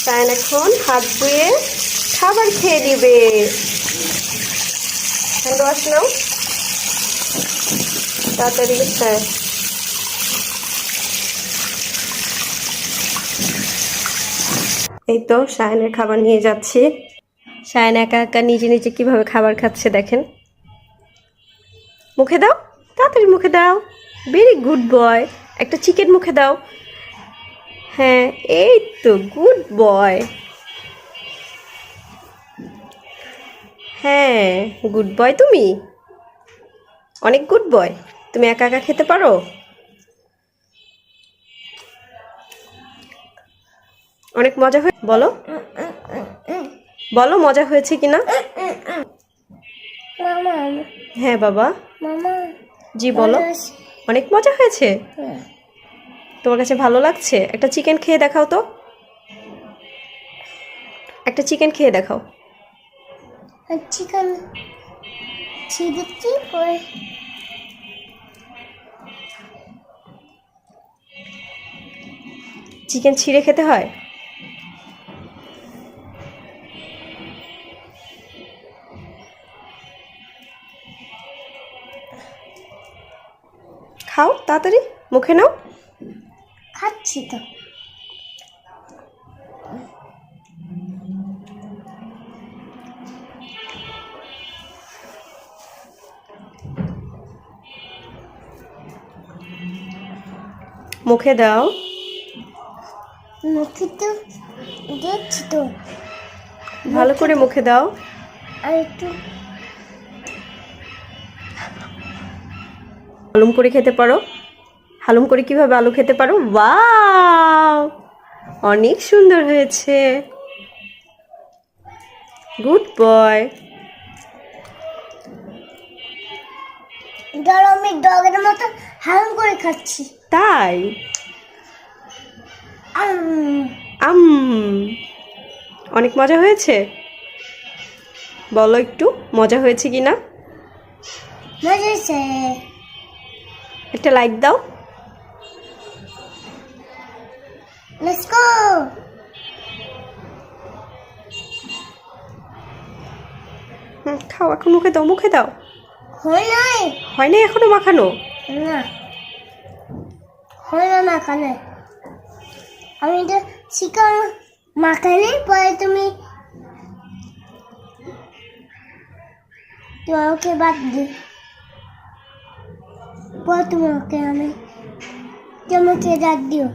সায়ন এখন হাত ধুয়ে খাবার খেয়ে দিবে। হ্যান্ড ওয়াশ নাও তাড়াতাড়ি। হ্যাঁ, এই তো সায়নের খাবার নিয়ে যাচ্ছি। সায়ন একা একা নিজে নিজে কিভাবে খাবার খাচ্ছে দেখেন। মুখে দাও, তাড়াতাড়ি মুখে দাও। Very good boy. একটা চিকেন মুখে দাও। হ্যাঁ, এই তো গুড বয়। হ্যাঁ, গুড বয়। তুমি অনেক গুড বয়। তুমি একা একা খেতে পারো। অনেক মজা হয়ে বলো, বলো মজা হয়েছে কিনা। হ্যাঁ বাবা। জি বলো। অনেক মজা হয়েছে। তোমার কাছে ভালো লাগছে? একটা চিকেন খেয়ে দেখাও তো। একটা চিকেন খেয়ে দেখাও। চিকেন চিকেন ছিঁড়ে খেতে হয়। খাও তাড়াতাড়ি, মুখে নাও। খাচ্ছি তো। মুখে দাও। মুখে তো দিচ্ছি তো। ভালো করে মুখে দাও। আর একটু হালুম করে খেতে পারো। হালুম করে কিভাবে আলু খেতে পারো? ওয়াও, অনেক সুন্দর হয়েছে। Good boy. ধরো আমি ডগের মতো হাম করে খাচ্ছি। তাই? আম অনেক মজা হয়েছে। বলো একটু মজা হয়েছে কিনা। মজা হয়েছে। একটা লাইক দাও। Let's go. খাও এখন, মুখে দাও, মুখে দাও। হয় নাই। হয় নাই এখনো মাখানো? না, হয় না মাখানে। আমি তো চিকেন মাখালে পরে তুমি তোমাকে বাদ দি। পরে তোমাকে আমি তোমাকে রাখ দিও।